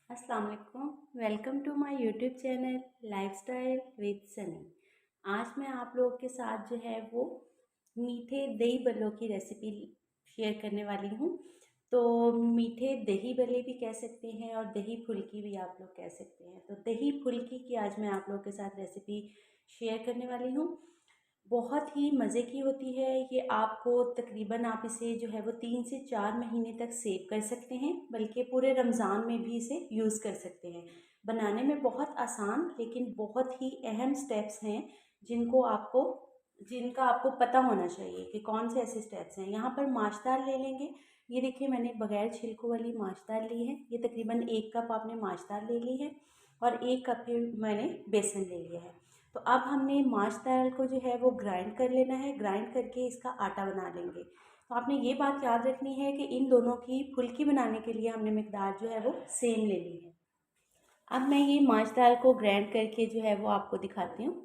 अस्सलाम वालेकुम। Welcome to my YouTube channel lifestyle with Sunny. आज मैं आप लोगों के साथ जो है वो मीठे दही बल्लों की रेसिपी शेयर करने वाली हूँ। तो मीठे दही बल्ले भी कह सकते हैं और दही फुल्की भी आप लोग कह सकते हैं। तो दही फुल्की की आज मैं आप लोगों के साथ रेसिपी शेयर करने वाली हूँ। बहुत ही मज़े की होती है ये। आपको तकरीबन आप इसे जो है वो 3 से 4 महीने तक सेव कर सकते हैं, बल्कि पूरे रमज़ान में भी इसे यूज़ कर सकते हैं। बनाने में बहुत आसान लेकिन बहुत ही अहम स्टेप्स हैं जिनका आपको पता होना चाहिए कि कौन से ऐसे स्टेप्स हैं। यहाँ पर माश दाल ले लेंगे। ये देखिए, मैंने बग़ैर छिलकों वाली माश दाल ली है। ये तकरीबन 1 कप आपने माश दाल ले ली है और 1 कप ही मैंने बेसन ले लिया है। तो अब हमने माश दाल को जो है वो ग्राइंड कर लेना है। ग्राइंड करके इसका आटा बना लेंगे। तो आपने ये बात याद रखनी है कि इन दोनों की फुल्की बनाने के लिए हमने मिकदार जो है वो सेम ले ली है। अब मैं ये माश दाल को ग्राइंड करके जो है वो आपको दिखाती हूँ।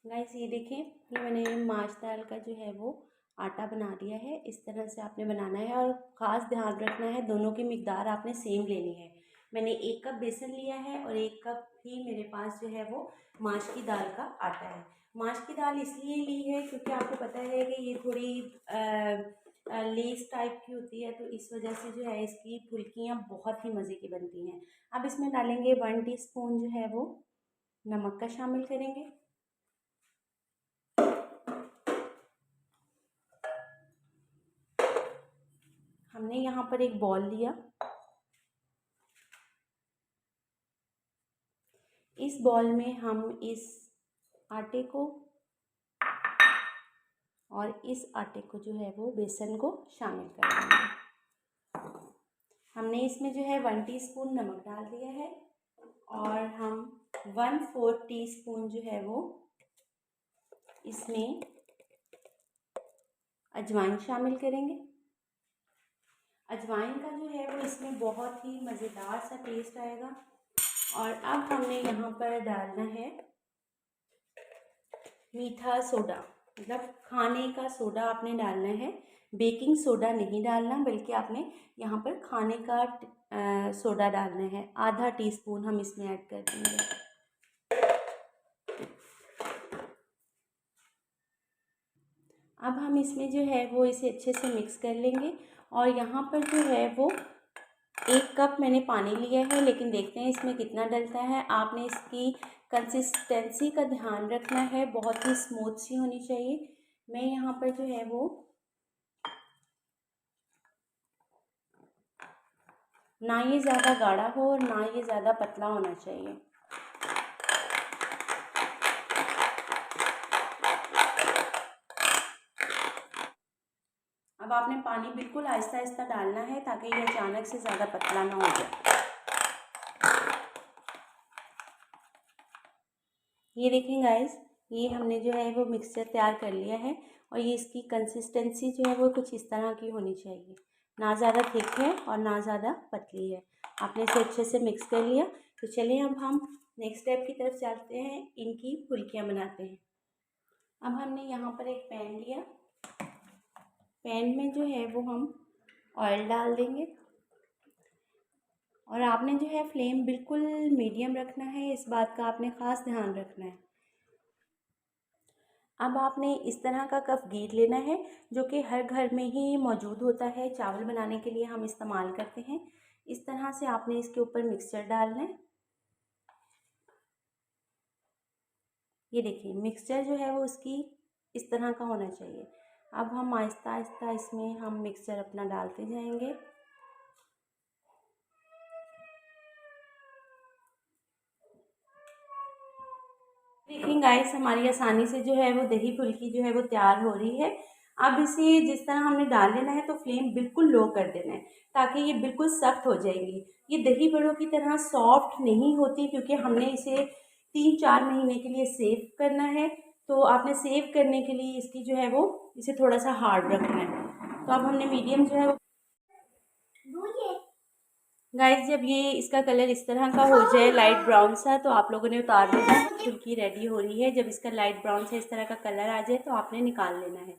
गाइस, ये देखें, ये मैंने माश दाल का जो है वो आटा बना लिया है। इस तरह से आपने बनाना है और ख़ास ध्यान रखना है, दोनों की मिकदार आपने सेम लेनी है। मैंने 1 कप बेसन लिया है और 1 कप ही मेरे पास जो है वो माश की दाल का आटा है। माश की दाल इसलिए ली है क्योंकि आपको पता है कि ये थोड़ी लेस टाइप की होती है, तो इस वजह से जो है इसकी फुल्कियाँ बहुत ही मज़े की बनती हैं। अब इसमें डालेंगे 1 टीस्पून जो है वो नमक का शामिल करेंगे। हमने यहाँ पर एक बॉल लिया। इस बॉल में हम इस आटे को और इस आटे को जो है वो बेसन को शामिल कर देंगे। हमने इसमें जो है 1 टीस्पून नमक डाल दिया है और हम 1/4 टीस्पून जो है वो इसमें अजवाइन शामिल करेंगे। अजवाइन का जो है वो इसमें बहुत ही मज़ेदार सा टेस्ट आएगा। और अब हमने यहाँ पर डालना है मीठा सोडा, मतलब खाने का सोडा आपने डालना है। बेकिंग सोडा नहीं डालना, बल्कि आपने यहाँ पर खाने का सोडा डालना है। ½ टीस्पून हम इसमें ऐड कर देंगे। अब हम इसमें जो है वो इसे अच्छे से मिक्स कर लेंगे। और यहाँ पर जो है वो 1 कप मैंने पानी लिया है, लेकिन देखते हैं इसमें कितना डलता है। आपने इसकी कंसिस्टेंसी का ध्यान रखना है, बहुत ही स्मूथ सी होनी चाहिए। मैं यहाँ पर जो है वो ना ये ज़्यादा गाढ़ा हो और ना ये ज़्यादा पतला होना चाहिए। अब आपने पानी बिल्कुल आहिस्ता आहिस्ता डालना है ताकि ये अचानक से ज़्यादा पतला ना हो जाए। ये देखें गाइस, ये हमने जो है वो मिक्सचर तैयार कर लिया है और ये इसकी कंसिस्टेंसी जो है वो कुछ इस तरह की होनी चाहिए। ना ज़्यादा थिक है और ना ज़्यादा पतली है। आपने इसे अच्छे से मिक्स कर लिया। तो चलिए अब हम नेक्स्ट स्टेप की तरफ चलते हैं, इनकी फुल्कियाँ बनाते हैं। अब हमने यहाँ पर एक पैन लिया। पैन में जो है वो हम ऑयल डाल देंगे और आपने जो है फ्लेम बिल्कुल मीडियम रखना है। इस बात का आपने ख़ास ध्यान रखना है। अब आपने इस तरह का कप गीर लेना है, जो कि हर घर में ही मौजूद होता है। चावल बनाने के लिए हम इस्तेमाल करते हैं। इस तरह से आपने इसके ऊपर मिक्सचर डालना है। ये देखिए, मिक्सचर जो है वो उसकी इस तरह का होना चाहिए। अब हम आहिस्ता आहिस्ता इसमें हम मिक्सचर अपना डालते जाएंगे। देखिए गाइस, हमारी आसानी से जो है वो दही फुल्की जो है वो तैयार हो रही है। अब इसे जिस तरह हमने डाल लेना है, तो फ्लेम बिल्कुल लो कर देना है ताकि ये बिल्कुल सख्त हो जाएगी। ये दही बड़ों की तरह सॉफ्ट नहीं होती क्योंकि हमने इसे 3-4 महीने के लिए सेव करना है। तो आपने सेव करने के लिए इसकी जो है वो इसे थोड़ा सा हार्ड रखना है। तो अब हमने मीडियम जो है वो गाइस, जब ये इसका कलर इस तरह का हो जाए लाइट ब्राउन सा, तो आप लोगों ने उतार देना है। फुल्की रेडी हो रही है। जब इसका लाइट ब्राउन से इस तरह का कलर आ जाए तो आपने निकाल लेना है।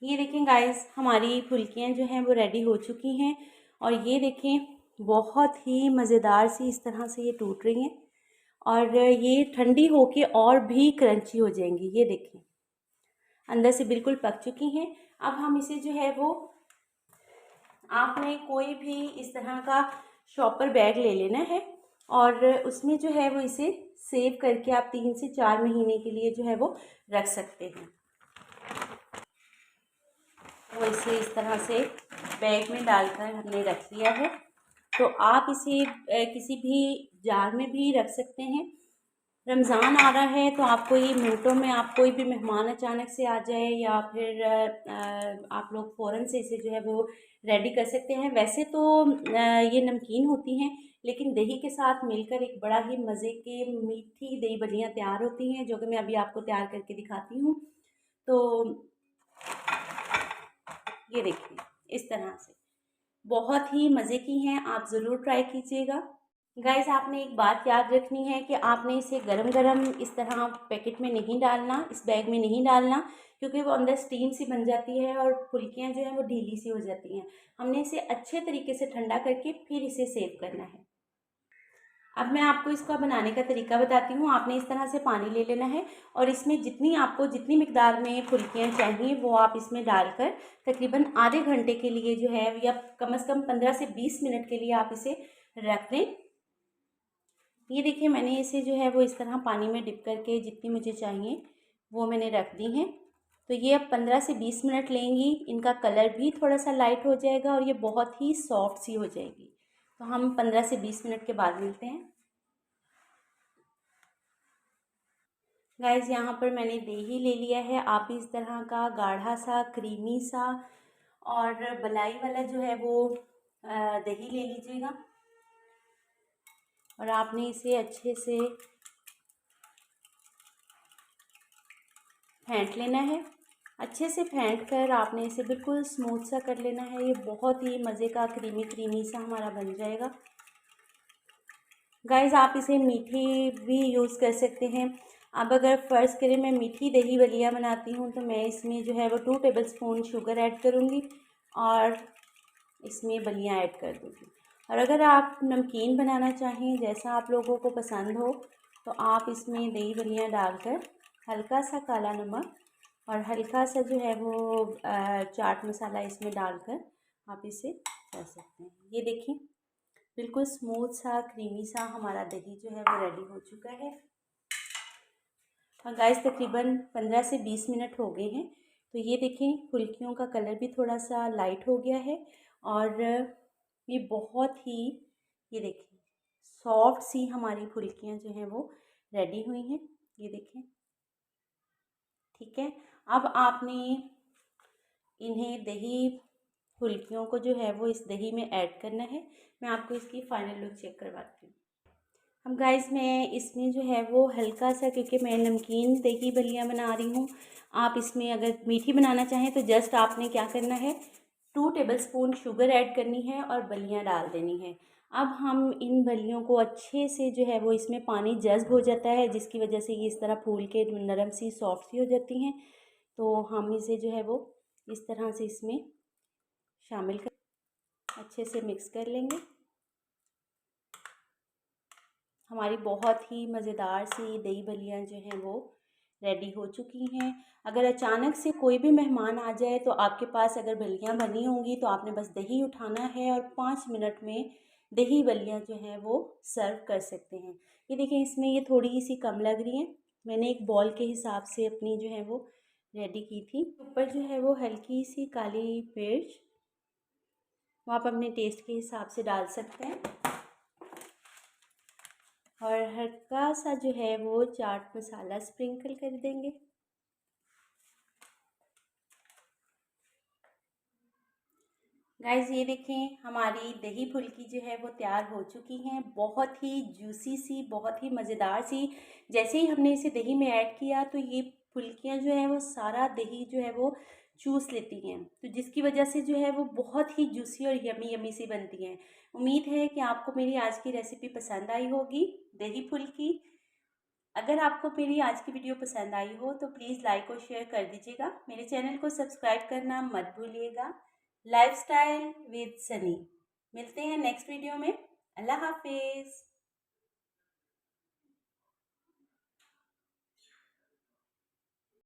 ये देखें गाइस, हमारी फुल्कियाँ जो हैं वो रेडी हो चुकी हैं और ये देखें बहुत ही मज़ेदार सी इस तरह से ये टूट रही हैं और ये ठंडी होके और भी क्रंची हो जाएंगी। ये देखें अंदर से बिल्कुल पक चुकी हैं। अब हम इसे जो है वो, आपने कोई भी इस तरह का शॉपर बैग ले लेना है और उसमें जो है वो इसे सेव करके आप 3 से 4 महीने के लिए जो है वो रख सकते हैं। वो इसे इस तरह से बैग में डालकर हमने रख लिया है। तो आप इसे किसी भी जार में भी रख सकते हैं। रमज़ान आ रहा है तो आपको ये मिनटों में, आप कोई भी मेहमान अचानक से आ जाए या फिर आप लोग फ़ौरन से इसे जो है वो रेडी कर सकते हैं। वैसे तो ये नमकीन होती हैं, लेकिन दही के साथ मिलकर एक बड़ा ही मज़े के मीठी दही बल्लियाँ तैयार होती हैं, जो कि मैं अभी आपको तैयार करके दिखाती हूँ। तो ये देखिए इस तरह से बहुत ही मज़े की हैं, आप ज़रूर ट्राई कीजिएगा। गाइस आपने एक बात याद रखनी है कि आपने इसे गरम गरम इस तरह पैकेट में नहीं डालना, इस बैग में नहीं डालना, क्योंकि वो अंदर स्टीम सी बन जाती है और फुल्कियाँ जो हैं वो ढीली सी हो जाती हैं। हमने इसे अच्छे तरीके से ठंडा करके फिर इसे सेव करना है। अब मैं आपको इसका बनाने का तरीका बताती हूँ। आपने इस तरह से पानी ले लेना है और इसमें जितनी मिकदार में फुल्कियाँ चाहिए वो आप इसमें डालकर तकरीबन आधे घंटे के लिए जो है, या कम से कम 15 से 20 मिनट के लिए आप इसे रख दें। ये देखिए मैंने इसे जो है वो इस तरह पानी में डिप करके जितनी मुझे चाहिए वो मैंने रख दी हैं। तो ये अब 15 से 20 मिनट लेंगी, इनका कलर भी थोड़ा सा लाइट हो जाएगा और ये बहुत ही सॉफ्ट सी हो जाएगी। तो हम 15 से 20 मिनट के बाद मिलते हैं। गाइस यहाँ पर मैंने दही ले लिया है। आप इस तरह का गाढ़ा सा क्रीमी सा और मलाई वाला जो है वो दही ले लीजिएगा और आपने इसे अच्छे से फेंट लेना है। अच्छे से फेंट कर आपने इसे बिल्कुल स्मूथ सा कर लेना है। ये बहुत ही मज़े का क्रीमी क्रीमी सा हमारा बन जाएगा। गाइस आप इसे मीठी भी यूज़ कर सकते हैं। अब अगर फ़र्ज़ करें मैं मीठी दही बल्लियाँ बनाती हूँ तो मैं इसमें जो है वो 2 टेबलस्पून शुगर ऐड करूँगी और इसमें बल्लियाँ ऐड कर दूँगी। और अगर आप नमकीन बनाना चाहें, जैसा आप लोगों को पसंद हो, तो आप इसमें दही बल्लियाँ डालकर हल्का सा काला नमक और हल्का सा जो है वो चाट मसाला इसमें डालकर आप इसे कर सकते हैं। ये देखिए बिल्कुल स्मूथ सा क्रीमी सा हमारा दही जो है वो रेडी हो चुका है। और गाइस तकरीबन 15 से 20 मिनट हो गए हैं। तो ये देखें फुल्कियों का कलर भी थोड़ा सा लाइट हो गया है और ये बहुत ही, ये देखिए सॉफ्ट सी हमारी फुल्कियाँ जो हैं वो रेडी हुई हैं। ये देखें, ठीक है। अब आपने इन्हें दही फुल्कियों को जो है वो इस दही में ऐड करना है। मैं आपको इसकी फ़ाइनल लुक चेक करवाती हूँ। अब गाइस मैं इसमें जो है वो हल्का सा, क्योंकि मैं नमकीन दही बल्लियाँ बना रही हूँ, आप इसमें अगर मीठी बनाना चाहें तो जस्ट आपने क्या करना है, 2 टेबलस्पून शुगर ऐड करनी है और बल्लियाँ डाल देनी है। अब हम इन बल्लियों को अच्छे से जो है वो, इसमें पानी जज़्ब हो जाता है जिसकी वजह से ये इस तरह फूल के नरम सी सॉफ्ट सी हो जाती हैं। तो हम इसे जो है वो इस तरह से इसमें शामिल कर अच्छे से मिक्स कर लेंगे। हमारी बहुत ही मज़ेदार सी दही बल्लियाँ जो हैं वो रेडी हो चुकी हैं। अगर अचानक से कोई भी मेहमान आ जाए तो आपके पास अगर बल्लियाँ बनी होंगी तो आपने बस दही उठाना है और 5 मिनट में दही बल्लियाँ जो हैं वो सर्व कर सकते हैं। ये देखिए इसमें ये थोड़ी सी कम लग रही हैं। मैंने एक बॉल के हिसाब से अपनी जो है वो रेडी की थी। ऊपर जो है वो हल्की सी काली मिर्च वो आप अपने टेस्ट के हिसाब से डाल सकते हैं और हल्का सा जो है वो चाट मसाला स्प्रिंकल कर देंगे। गाइस ये देखें हमारी दही फुल्की जो है वो तैयार हो चुकी हैं। बहुत ही जूसी सी, बहुत ही मज़ेदार सी। जैसे ही हमने इसे दही में ऐड किया तो ये फुल्कियाँ जो हैं वो सारा दही जो है वो चूस लेती हैं, तो जिसकी वजह से जो है वो बहुत ही जूसी और यमी यमी सी बनती हैं। उम्मीद है कि आपको मेरी आज की रेसिपी पसंद आई होगी, दही फुल्की। अगर आपको मेरी आज की वीडियो पसंद आई हो तो प्लीज़ लाइक और शेयर कर दीजिएगा। मेरे चैनल को सब्सक्राइब करना मत भूलिएगा। Lifestyle with Sunny. मिलते हैं नेक्स्ट वीडियो में। अल्लाह हाफिज़।